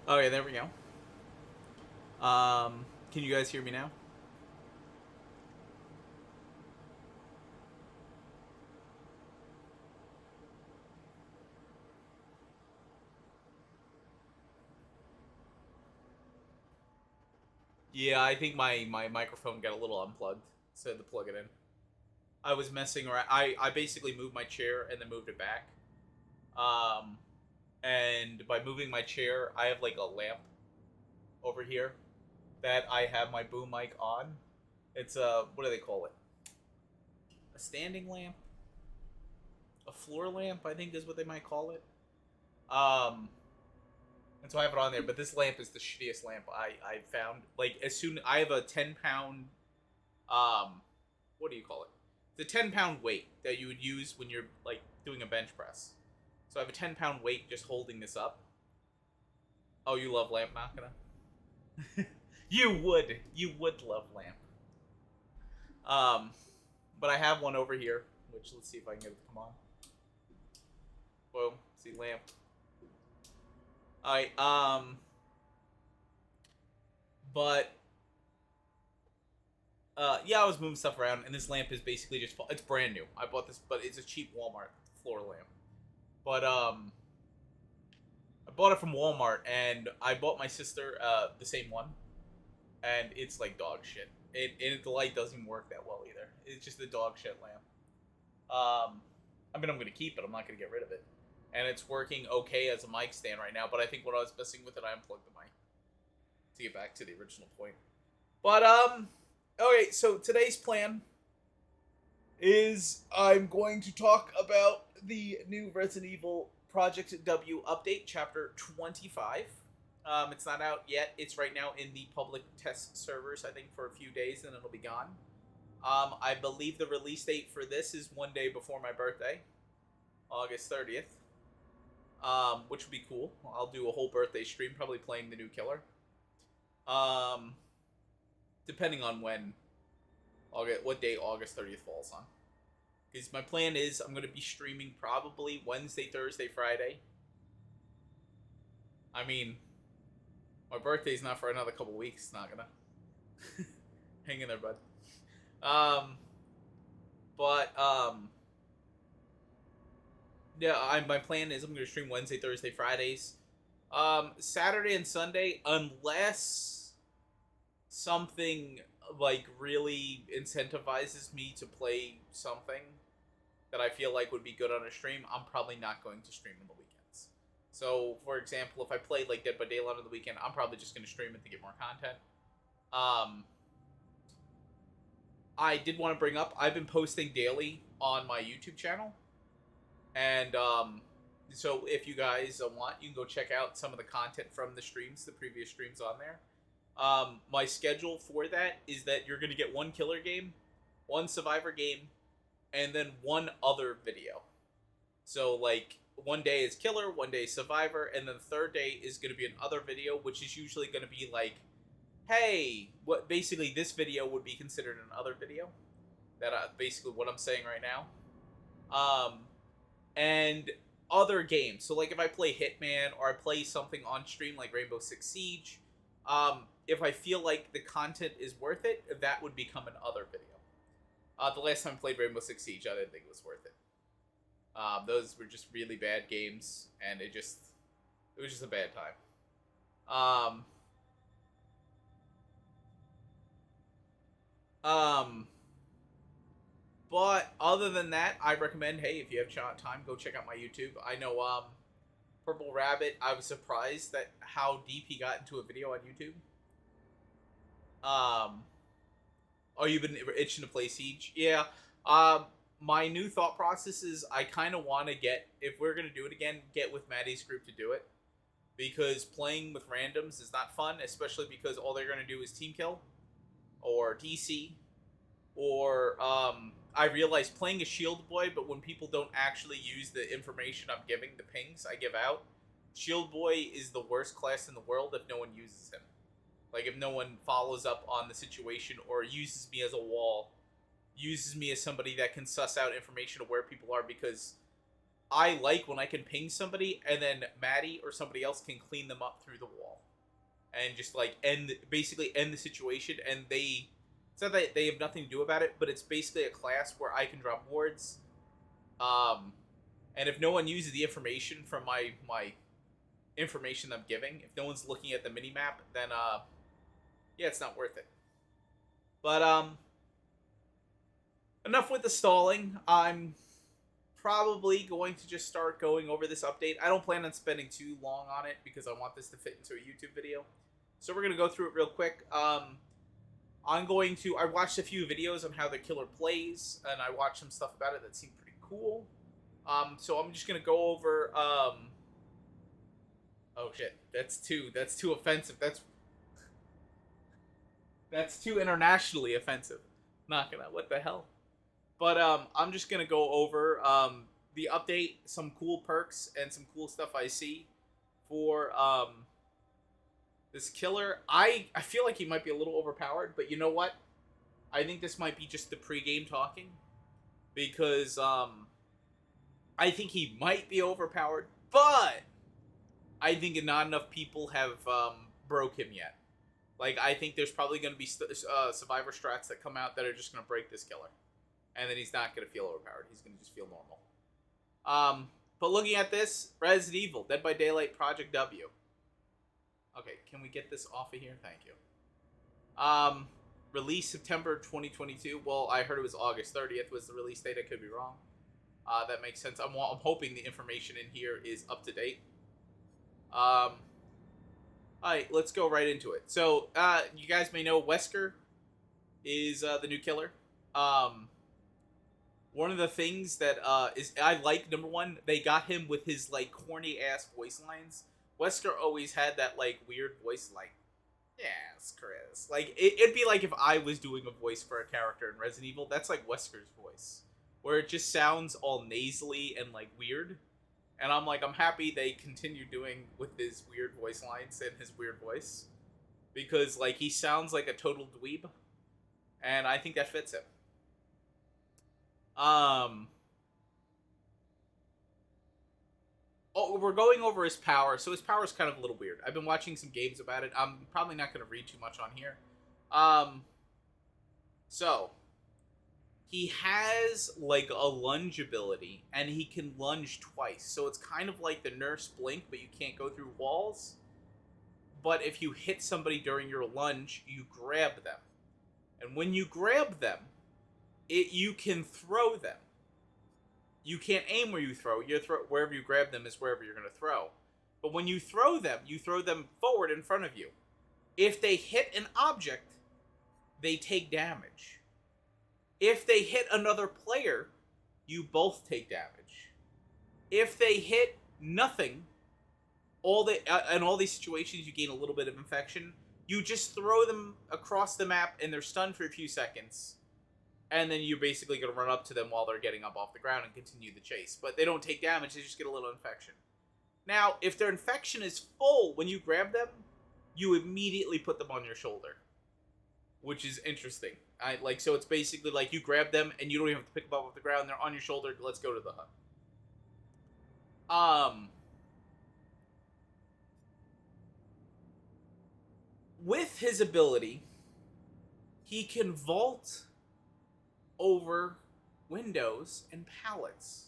Okay, there we go. Can you guys hear me now? Yeah, I think my microphone got a little unplugged, so I had to plug it in. I was messing around. I basically moved my chair and then moved it back. Um, and by moving my chair, I have like a lamp over here that I have my boom mic on. It's a what do they call it? A standing lamp, a floor lamp, I think is what they might call it. Um, and so I have it on there. But this lamp is the shittiest lamp I found. Like as soon I have a 10 pound what do you call it? It's a 10 pound weight that you would use when you're like doing a bench press. So I have a 10 pound weight just holding this up. Oh, you love lamp machina? You would love lamp. Um, but I have one over here, which let's see if I can get it to come on. Whoa, see lamp. Alright, but yeah, I was moving stuff around, and this lamp is basically just—it's brand new. I bought this, but it's a cheap Walmart floor lamp. But I bought it from Walmart, and I bought my sister the same one, and it's like dog shit. The light doesn't even work that well either. It's just a dog shit lamp. I mean, I'm gonna keep it. I'm not gonna get rid of it, and it's working okay as a mic stand right now. But I think when I was messing with it, I unplugged the mic to get back to the original point. But okay. So today's plan is I'm going to talk about the new Resident Evil Project W update, Chapter 25. It's not out yet. It's right now in the public test servers, I think, for a few days, and it'll be gone. I believe the release date for this is one day before my birthday, August 30th, which would be cool. I'll do a whole birthday stream, probably playing the new killer. Um, Depending on what day August 30th falls on. Because my plan is I'm going to be streaming probably Wednesday, Thursday, Friday. I mean, my birthday's not for another couple weeks. It's not gonna hang in there, bud. Um, but yeah, my plan is I'm gonna stream Wednesday, Thursday, Fridays. Saturday and Sunday, unless something like really incentivizes me to play something that I feel like would be good on a stream, I'm probably not going to stream on the weekends. So, for example, if I played like Dead by Daylight on the weekend, I'm probably just going to stream it to get more content. Um, I did want to bring up, I've been posting daily on my YouTube channel, and so if you guys want, you can go check out some of the content from the streams, the previous streams on there. My schedule for that is that you're going to get one killer game, one survivor game, and then one other video. So, like, one day is killer, one day is survivor, and then the third day is going to be another video, which is usually going to be like, hey, what basically this video would be considered an other video. That basically what I'm saying right now. And other games. So, like, if I play Hitman or I play something on stream like Rainbow Six Siege, if I feel like the content is worth it, that would become an other video. The last time I played Rainbow Six Siege, I didn't think it was worth it. Those were just really bad games, and it was just a bad time. Um, but other than that, I recommend, hey, if you have time, go check out my YouTube. I know, Purple Rabbit, I was surprised that how deep he got into a video on YouTube. Oh, you've been itching to play Siege? Yeah. My new thought process is I kind of want to if we're going to do it again, get with Maddie's group to do it. Because playing with randoms is not fun, especially because all they're going to do is team kill or DC. Or, I realize playing a shield boy, but when people don't actually use the information I'm giving, the pings I give out, shield boy is the worst class in the world if no one uses him. Like, if no one follows up on the situation or uses me as a wall, uses me as somebody that can suss out information of where people are, because I like when I can ping somebody and then Maddie or somebody else can clean them up through the wall and just like basically end the situation. And it's not that they have nothing to do about it, but it's basically a class where I can drop wards. And if no one uses the information from my information I'm giving, if no one's looking at the mini map, then yeah, it's not worth it. But enough with the stalling. I'm probably going to just start going over this update. I don't plan on spending too long on it because I want this to fit into a YouTube video. So we're gonna go through it real quick. I watched a few videos on how the killer plays, and I watched some stuff about it that seemed pretty cool. So I'm just gonna go over. Oh shit, that's too offensive. That's too internationally offensive. Not gonna. What the hell? But I'm just gonna go over the update, some cool perks, and some cool stuff I see for this killer. I feel like he might be a little overpowered, but you know what? I think this might be just the pregame talking, because I think he might be overpowered, but I think not enough people have broke him yet. Like, I think there's probably going to be survivor strats that come out that are just going to break this killer. And then he's not going to feel overpowered. He's going to just feel normal. But looking at this, Resident Evil, Dead by Daylight, Project W. Okay, can we get this off of here? Thank you. Release September 2022. Well, I heard it was August 30th was the release date. I could be wrong. That makes sense. I'm hoping the information in here is up to date. Alright, let's go right into it. So, you guys may know Wesker is the new killer. One of the things that I like, number one, they got him with his like corny ass voice lines. Wesker always had that like weird voice, like, yes, Chris. Like it'd be like if I was doing a voice for a character in Resident Evil. That's like Wesker's voice, where it just sounds all nasally and like weird. And I'm like, I'm happy they continue doing with his weird voice lines and his weird voice, because like he sounds like a total dweeb, and I think that fits him. Oh, we're going over his power. So his power is kind of a little weird. I've been watching some games about it. I'm probably not going to read too much on here. So he has like a lunge ability, and he can lunge twice. So it's kind of like the Nurse Blink, but you can't go through walls. But if you hit somebody during your lunge, you grab them. And when you grab them, you can throw them. You can't aim where you throw. Wherever you grab them is wherever you're going to throw. But when you throw them forward in front of you. If they hit an object, they take damage. If they hit another player, you both take damage. If they hit nothing, in all these situations you gain a little bit of infection. You just throw them across the map and they're stunned for a few seconds. And then you're basically going to run up to them while they're getting up off the ground and continue the chase. But they don't take damage, they just get a little infection. Now, if their infection is full when you grab them, you immediately put them on your shoulder. Which is interesting. So it's basically like you grab them and you don't even have to pick them up off the ground. They're on your shoulder. Let's go to the hut. With his ability, he can vault over windows and pallets.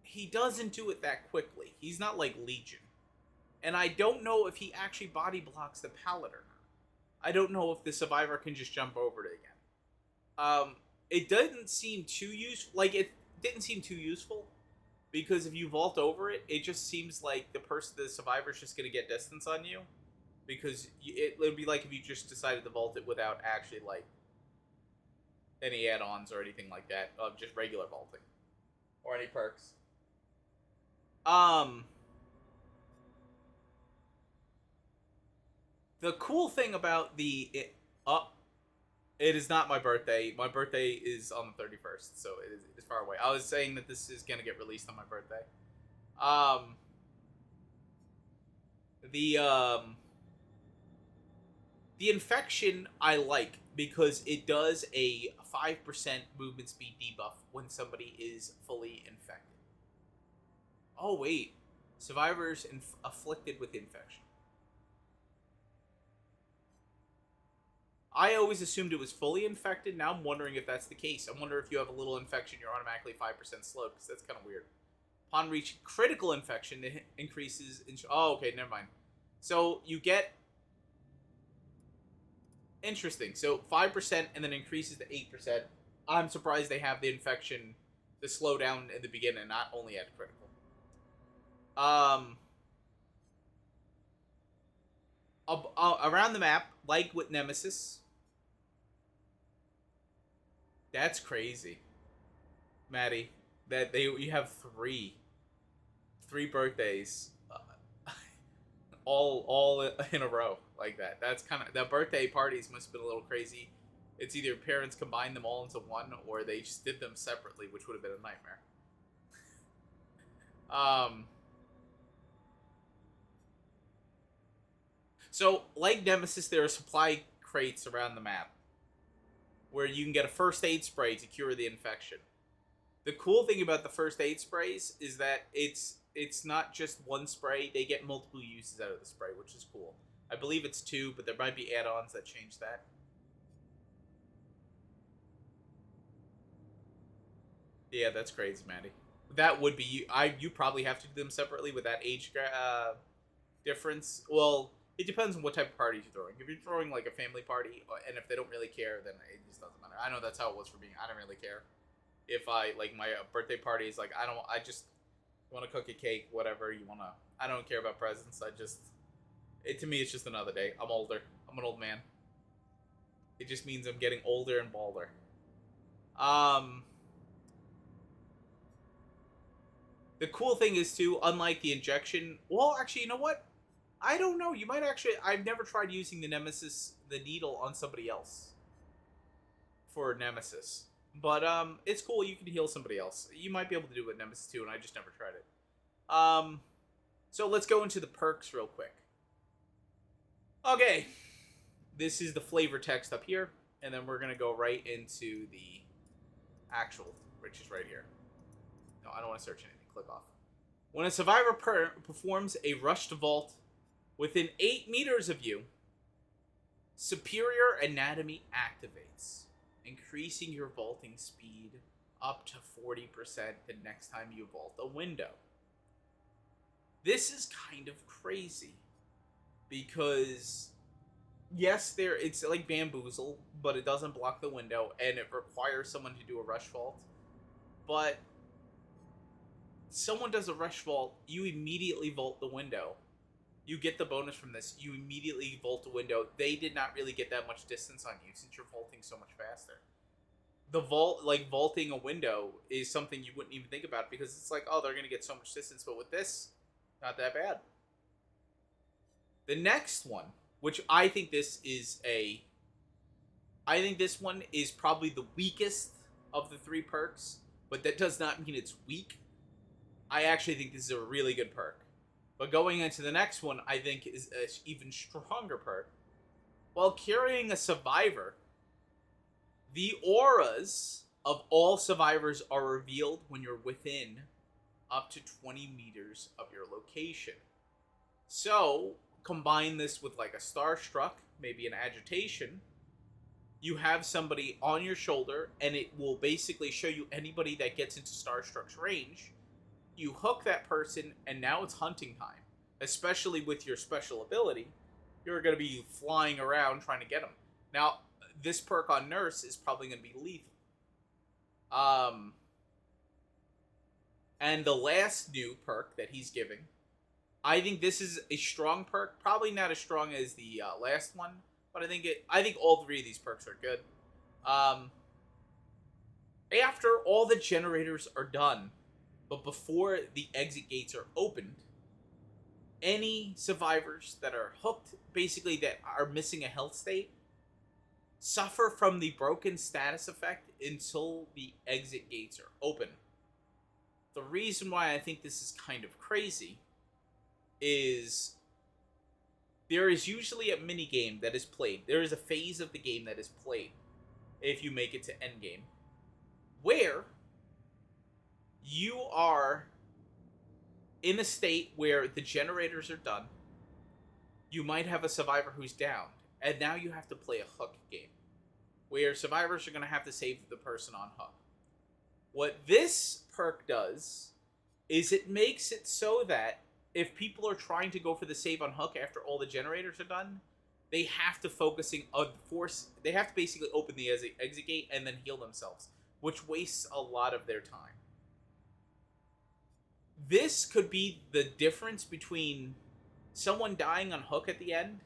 He doesn't do it that quickly. He's not like Legion. And I don't know if he actually body blocks the pallet or not. I don't know if the survivor can just jump over it again. It didn't seem too useful. Like, it didn't seem too useful. Because if you vault over it, it just seems like the survivor's just going to get distance on you. Because it would be like if you just decided to vault it without actually, like, any add-ons or anything like that. Of just regular vaulting. Or any perks. The cool thing about it is not my birthday. My birthday is on the 31st, so it's far away. I was saying that this is gonna get released on my birthday. The infection I like. because it does a 5% movement speed debuff when somebody is fully infected. Oh, wait. Survivors afflicted with infection. I always assumed it was fully infected. Now I'm wondering if that's the case. I wonder if you have a little infection, you're automatically 5% slowed, because that's kind of weird. Upon reaching critical infection, it increases... Oh, okay, never mind. So you get... Interesting. So 5% and then increases to 8%. I'm surprised they have the infection, the slowdown in the beginning, not only at critical. Around the map, like with Nemesis. That's crazy, Maddie. That you have three birthdays, all in a row like that. That's kind of, the birthday parties must have been a little crazy. It's either parents combined them all into one, or they just did them separately, which would have been a nightmare. So, like Nemesis, there are supply crates around the map where you can get a first aid spray to cure the infection. The cool thing about the first aid sprays is that it's not just one spray. They get multiple uses out of the spray, which is cool. I believe it's 2, but there might be add-ons that change that. Yeah, that's crazy, Maddie. That would be... You probably have to do them separately with that age difference. Well, it depends on what type of party you're throwing. If you're throwing like a family party, and if they don't really care, then it just doesn't matter. I know that's how it was for me. I don't really care. If I, like, my birthday party is like, I just want to cook a cake, whatever you want to... I don't care about presents. To me, it's just another day. I'm older. I'm an old man. It just means I'm getting older and balder. The cool thing is, too, unlike the injection... Well, actually, you know what? I don't know. You might actually... I've never tried using the Nemesis, the needle, on somebody else. For Nemesis. But, it's cool. You can heal somebody else. You might be able to do it with Nemesis, too, and I just never tried it. So let's go into the perks real quick. Okay. This is the flavor text up here. And then we're going to go right into the actual, which is right here. No, I don't want to search anything. Click off. When a survivor performs a rushed vault within 8 meters of you, Superior Anatomy activates, increasing your vaulting speed up to 40% the next time you vault a window. This is kind of crazy because yes, it's like Bamboozle, but it doesn't block the window and it requires someone to do a rush vault. But someone does a rush vault, you immediately vault the window. You get the bonus from this. You immediately vault the window. They did not really get that much distance on you since you're vaulting so much faster. The vaulting a window is something you wouldn't even think about because it's like, oh, they're going to get so much distance. But with this, not that bad. The next one, which I think this one is probably the weakest of the 3 perks, but that does not mean it's weak. I actually think this is a really good perk. But going into the next one, I think is an even stronger perk. While carrying a survivor, the auras of all survivors are revealed when you're within up to 20 meters of your location. So, combine this with like a Starstruck, maybe an Agitation. You have somebody on your shoulder, and it will basically show you anybody that gets into Starstruck's range. You hook that person, and now it's hunting time. Especially with your special ability, you're going to be flying around trying to get them. Now, this perk on Nurse is probably going to be lethal. And the last new perk that he's giving, I think this is a strong perk. Probably not as strong as the last one, but I think all 3 of these perks are good. After all the generators are done, but before the exit gates are opened, any survivors that are hooked, basically that are missing a health state, suffer from the broken status effect until the exit gates are open. The reason why I think this is kind of crazy is there is usually a mini game that is played. There is a phase of the game that is played if you make it to endgame, where you are in a state where the generators are done. You might have a survivor who's downed, and now you have to play a hook game, where survivors are going to have to save the person on hook. What this perk does is it makes it so that if people are trying to go for the save on hook after all the generators are done, they have to they have to basically open the exit gate and then heal themselves, which wastes a lot of their time. This could be the difference between someone dying on hook at the end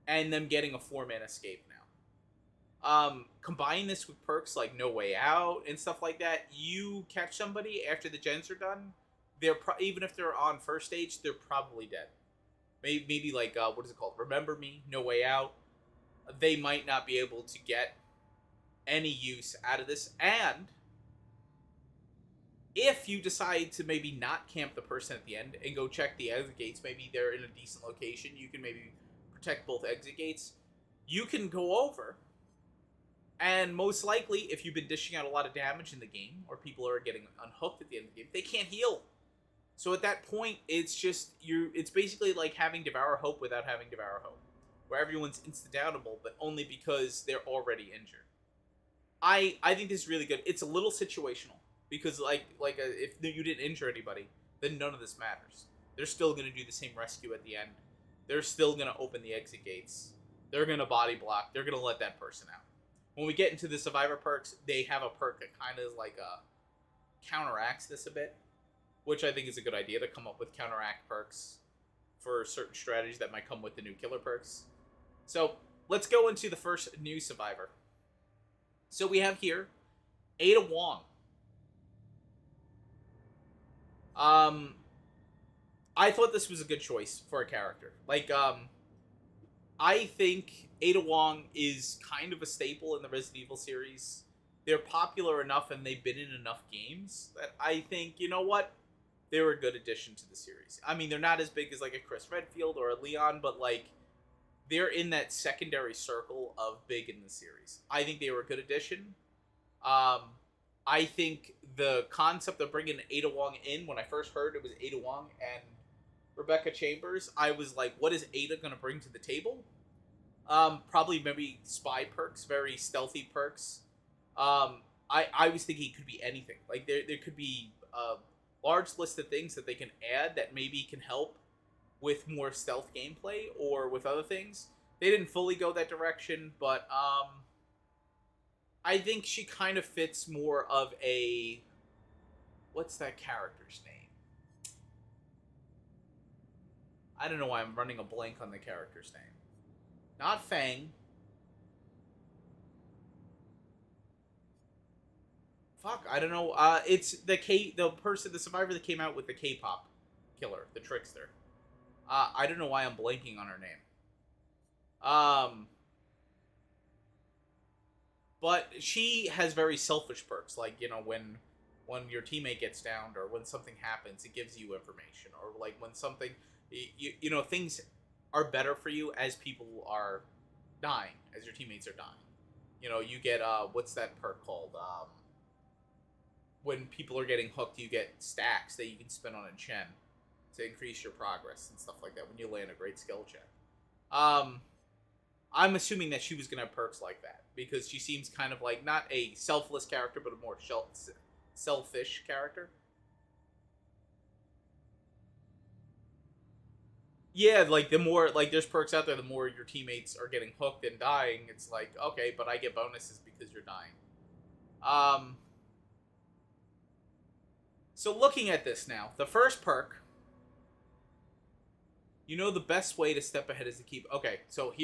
and them getting a 4-man escape now. Combine this with perks like No Way Out and stuff like that. You catch somebody after the gens are done, even if they're on first stage, they're probably dead. Maybe like what is it called? Remember Me, No Way Out. They might not be able to get any use out of this. And if you decide to maybe not camp the person at the end and go check the exit gates, maybe they're in a decent location, you can maybe protect both exit gates. You can go over, and most likely, if you've been dishing out a lot of damage in the game, or people are getting unhooked at the end of the game, they can't heal. So at that point, it's basically like having Devour Hope without having Devour Hope, where everyone's insta-downable, but only because they're already injured. I think this is really good. It's a little situational, because if you didn't injure anybody, then none of this matters. They're still going to do the same rescue at the end. They're still going to open the exit gates. They're going to body block. They're going to let that person out. When we get into the survivor perks, they have a perk that kind of counteracts this a bit, which I think is a good idea, to come up with counteract perks for certain strategies that might come with the new killer perks. So let's go into the first new survivor. So we have here Ada Wong. I thought this was a good choice for a character. I think Ada Wong is kind of a staple in the Resident Evil series. They're popular enough and they've been in enough games that I think, you know what? They were a good addition to the series. I mean, they're not as big as like a Chris Redfield or a Leon, but they're in that secondary circle of big in the series. I think they were a good addition. I think the concept of bringing Ada Wong in, when I first heard it was Ada Wong and Rebecca Chambers, I was like, what is Ada going to bring to the table? Probably maybe spy perks, very stealthy perks. I was thinking it could be anything. Like there could be a large list of things that they can add that maybe can help with more stealth gameplay or with other things. They didn't fully go that direction, but I think she kind of fits more of a... What's that character's name? I don't know why I'm running a blank on the character's name. Not Fang. Fuck, I don't know. It's the survivor that came out with the K-pop killer, the trickster. I don't know why I'm blanking on her name. But she has very selfish perks, like, you know, when your teammate gets downed or when something happens, it gives you information, or like when something, you know, things are better for you as people are dying, as your teammates are dying. You know, you get what's that perk called? When people are getting hooked, you get stacks that you can spend on a Chen to increase your progress and stuff like that when you land a great skill check. I'm assuming that she was going to have perks like that, because she seems kind of like not a selfless character, but a more selfish character. Yeah, like the more, like there's perks out there, the more your teammates are getting hooked and dying, it's like, okay, but I get bonuses because you're dying. So looking at this now, the first perk, you know, the best way to step ahead is to keep... Okay, so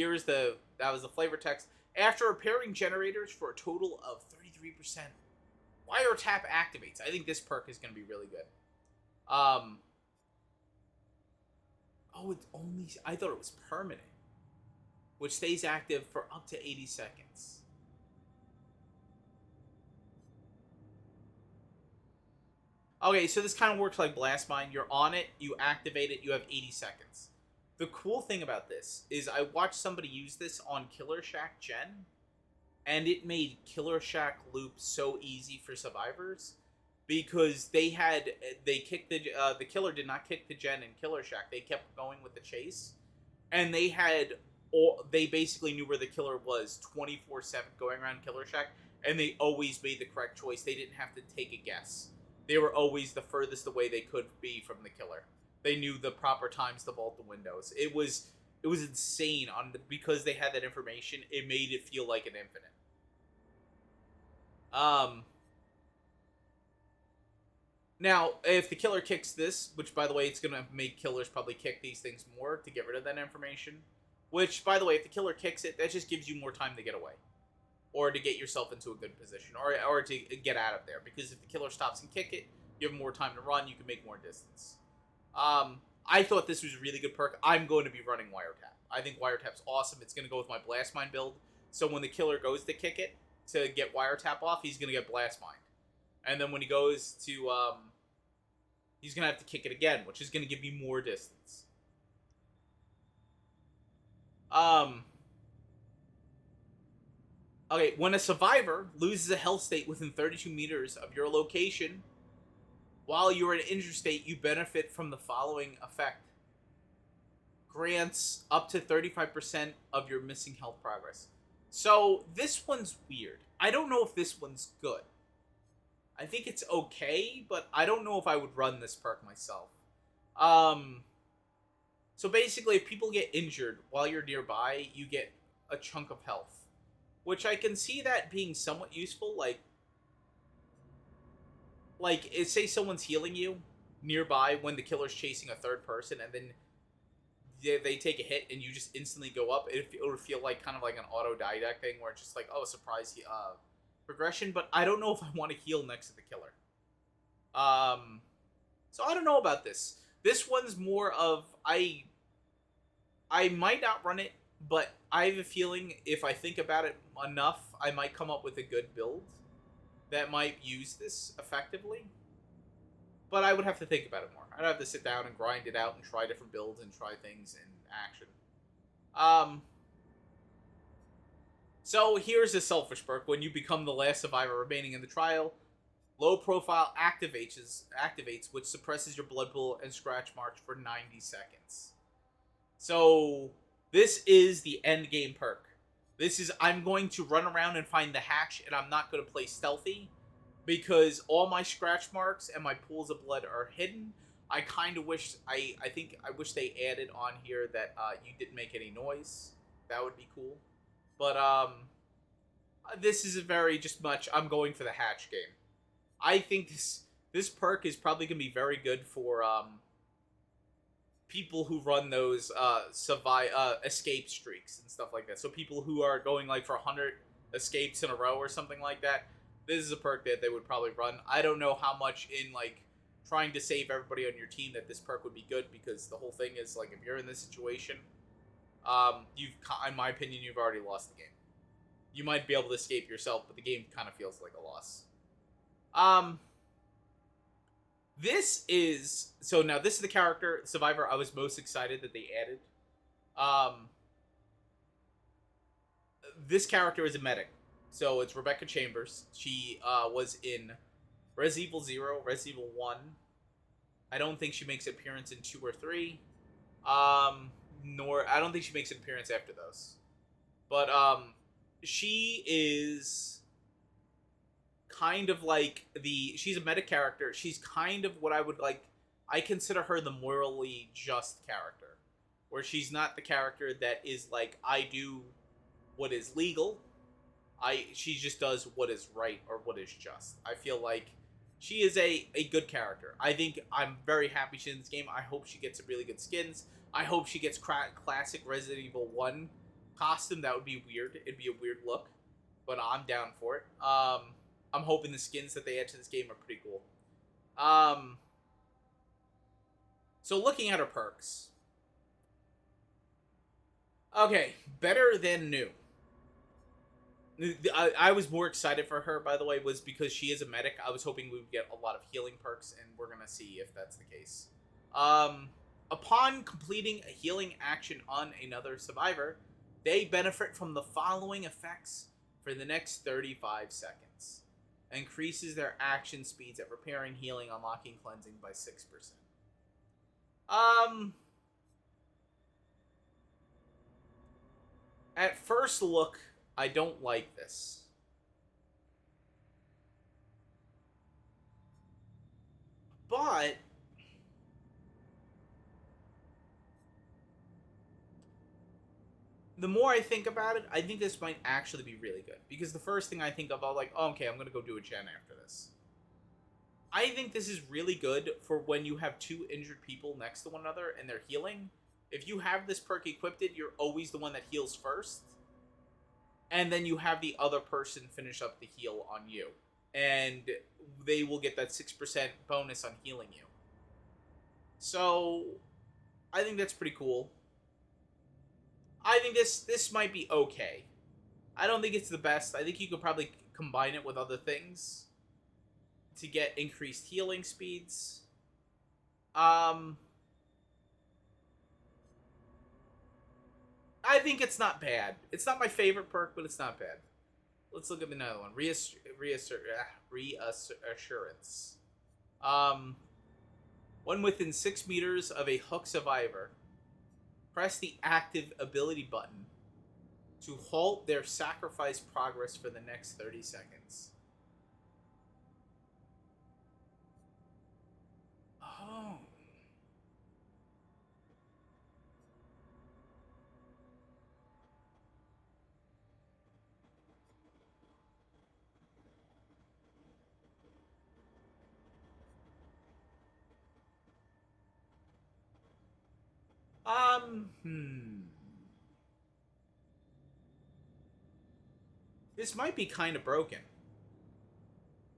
that was the flavor text. After repairing generators for a total of 33%, wiretap activates. I think this perk is going to be really good. Oh, it's only... I thought it was permanent, which stays active for up to 80 seconds. Okay, so this kind of works like Blast Mine. You're on it, you activate it, you have 80 seconds. the cool thing about this is I watched somebody use this on Killer Shack Gen, and it made Killer Shack loop so easy for survivors because they kicked the killer did not kick the gen in Killer Shack. They kept going with the chase, and they basically knew where the killer was 24/7 going around Killer Shack, and they always made the correct choice. They didn't have to take a guess. They were always the furthest away they could be from the killer. They knew the proper times to vault the windows. It was insane because they had that information. It made it feel like an infinite. Um Now, if the killer kicks this, which by the way, it's gonna make killers probably kick these things more to get rid of that information. Which, by the way, if the killer kicks it, that just gives you more time to get away, or to get yourself into a good position, or to get out of there. Because if the killer stops and kick it, you have more time to run. You can make more distance. I thought this was a really good perk. I'm going to be running Wiretap. I think Wiretap's awesome. It's going to go with my Blast Mine build. So when the killer goes to kick it to get Wiretap off, he's going to get Blast Mine. And then when he goes to, he's going to have to kick it again, which is going to give you more distance. Okay, when a survivor loses a health state within 32 meters of your location, while you're in an injured state, you benefit from the following effect. Grants up to 35% of your missing health progress. So, this one's weird. I don't know if this one's good. I think it's okay, but I don't know if I would run this perk myself. So basically, if people get injured while you're nearby, you get a chunk of health. Which I can see that being somewhat useful, say someone's healing you nearby when the killer's chasing a third person, and then they take a hit and you just instantly go up. It would feel like kind of like an auto-dieback thing where it's just like, oh, surprise progression, but I don't know if I want to heal next to the killer. So I don't know about this. This one's more of, I might not run it, but I have a feeling if I think about it enough, I might come up with a good build that might use this effectively. But I would have to think about it more. I'd have to sit down and grind it out and try different builds and try things in action. So here's a selfish perk. When you become the last survivor remaining in the trial, low profile activates, which suppresses your blood pool and scratch marks for 90 seconds. So this is the end game perk. This is, I'm going to run around and find the hatch, and I'm not going to play stealthy because all my scratch marks and my pools of blood are hidden. I kind of wish, I wish they added on here that you didn't make any noise. That would be cool. But this is a very I'm going for the hatch game. I think this perk is probably going to be very good for people who run those escape streaks and stuff like that. So people who are going like for 100 escapes in a row or something like that, this is a perk that they would probably run. I don't know how much in like trying to save everybody on your team that this perk would be good, because the whole thing is like if you're in this situation, in my opinion, you've already lost the game. You might be able to escape yourself, but the game kind of feels like a loss. This is the character, Survivor, I was most excited that they added. This character is a medic. So it's Rebecca Chambers. She was in Resident Evil 0, Resident Evil 1. I don't think she makes an appearance in 2 or 3. I don't think she makes an appearance after those. But she is kind of like she's a meta character. She's kind of what I consider her the morally just character, where she's not the character that is like, I do what is legal. She just does what is right or what is just. I feel like she is a good character. I think I'm very happy she's in this game. I hope she gets some really good skins. I hope she gets classic Resident Evil 1 costume. That would be weird. It'd be a weird look, but I'm down for it. I'm hoping the skins that they add to this game are pretty cool. So looking at her perks. Okay, better than new. I was more excited for her, by the way, was because she is a medic. I was hoping we would get a lot of healing perks, and we're going to see if that's the case. Upon completing a healing action on another survivor, they benefit from the following effects for the next 35 seconds. Increases their action speeds at repairing, healing, unlocking, cleansing by 6%. At first look, I don't like this. But the more I think about it, I think this might actually be really good. Because the first thing I think of, I'm like, oh, okay, I'm going to go do a gen after this. I think this is really good for when you have two injured people next to one another and they're healing. If you have this perk equipped, you're always the one that heals first. And then you have the other person finish up the heal on you. And they will get that 6% bonus on healing you. So, I think that's pretty cool. I think this might be okay. I don't think it's the best. I think you could probably combine it with other things to get increased healing speeds. I think it's not bad. It's not my favorite perk, but it's not bad. Let's look at another one. Reassurance. When within 6 meters of a hook survivor, press the active ability button to halt their sacrifice progress for the next 30 seconds. Oh. This might be kind of broken.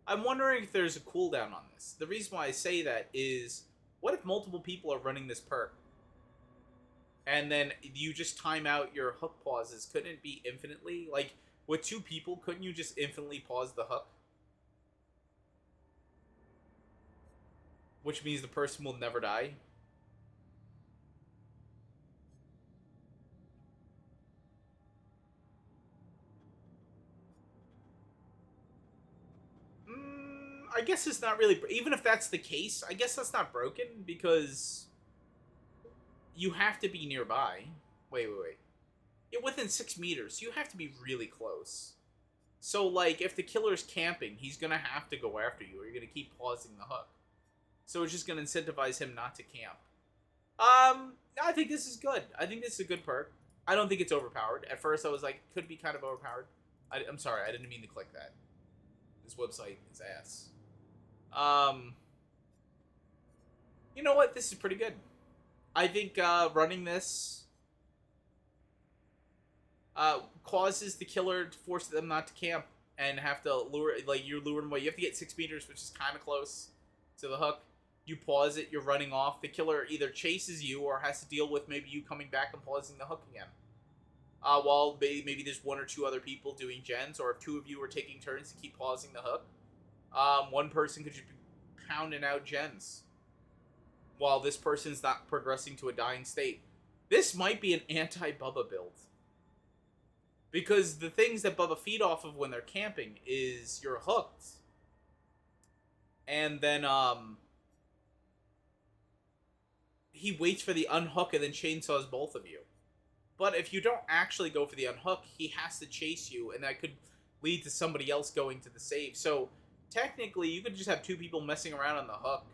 I'm wondering if there's a cooldown on this. The reason why I say that is, what if multiple people are running this perk? And then you just time out your hook pauses. Couldn't it be infinitely? Like, with 2 people, couldn't you just infinitely pause the hook? Which means the person will never die. I guess it's not really... Even if that's the case, I guess that's not broken, because you have to be nearby. Wait. Yeah, within 6 meters. You have to be really close. So, like, if the killer's camping, he's gonna have to go after you, or you're gonna keep pausing the hook. So it's just gonna incentivize him not to camp. I think this is good. I think this is a good perk. I don't think it's overpowered. At first, I was like, could be kind of overpowered. I'm sorry, I didn't mean to click that. This website is ass. You know what? This is pretty good. I think running this causes the killer to force them not to camp and have to lure, like, you're luring them away. You have to get 6 meters, which is kind of close to the hook. You pause it, you're running off. The killer either chases you or has to deal with maybe you coming back and pausing the hook again. While maybe there's 1 or 2 other people doing gens, or if 2 of you are taking turns to keep pausing the hook, one person could just be pounding out gens while this person's not progressing to a dying state. This might be an anti-Bubba build. Because the things that Bubba feed off of when they're camping is you're hooked. And then, he waits for the unhook and then chainsaws both of you. But if you don't actually go for the unhook, he has to chase you, and that could lead to somebody else going to the save. So, technically, you could just have 2 people messing around on the hook.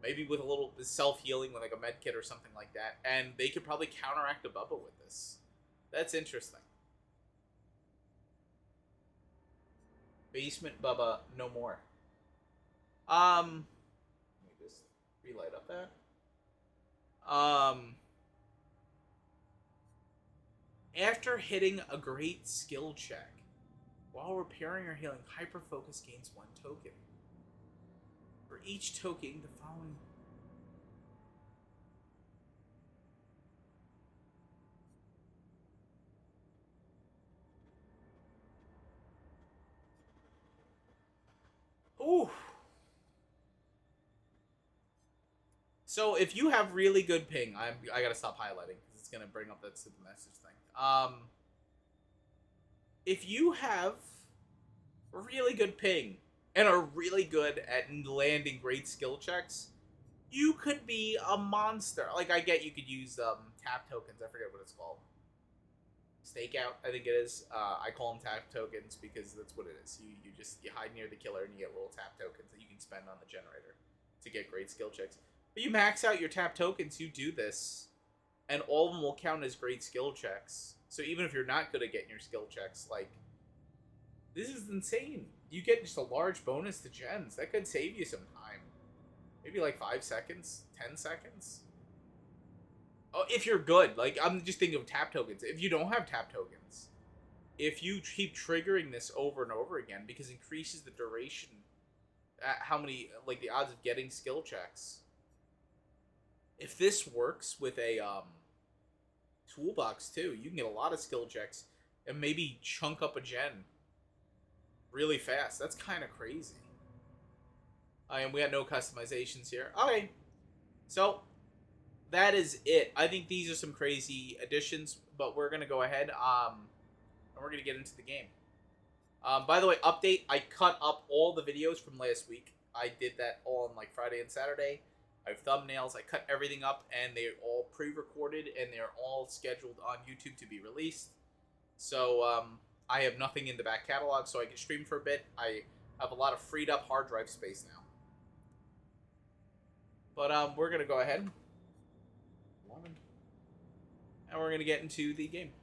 Maybe with a little self-healing with like a med kit or something like that. And they could probably counteract a Bubba with this. That's interesting. Basement Bubba, no more. Let me just relight up that. After hitting a great skill check, while repairing or healing, hyper focus gains 1 token. For each token, the following. Ooh. So if you have really good ping, I gotta stop highlighting because it's gonna bring up that stupid message thing. If you have really good ping and are really good at landing great skill checks, you could be a monster. Like, I get you could use tap tokens. I forget what it's called. Stakeout, I think it is. I call them tap tokens because that's what it is. You hide near the killer and you get little tap tokens that you can spend on the generator to get great skill checks. But you max out your tap tokens, you do this, and all of them will count as great skill checks. So even if you're not good at getting your skill checks, like, this is insane. You get just a large bonus to gens. That could save you some time. Maybe like 5 seconds, 10 seconds. Oh, if you're good. Like, I'm just thinking of tap tokens. If you don't have tap tokens, if you keep triggering this over and over again, because it increases the duration, how many, like, the odds of getting skill checks. If this works with a toolbox too, you can get a lot of skill checks and maybe chunk up a gen really fast. That's kind of crazy. And we got no customizations here. Okay, so that is it. I think these are some crazy additions, but we're gonna go ahead and we're gonna get into the game. By the way, update: I cut up all the videos from last week. I did that all on like Friday and Saturday. I have thumbnails. I cut everything up, and they're all pre-recorded, and they're all scheduled on YouTube to be released. So I have nothing in the back catalog, so I can stream for a bit. I have a lot of freed up hard drive space now. But we're gonna go ahead, and we're gonna get into the game.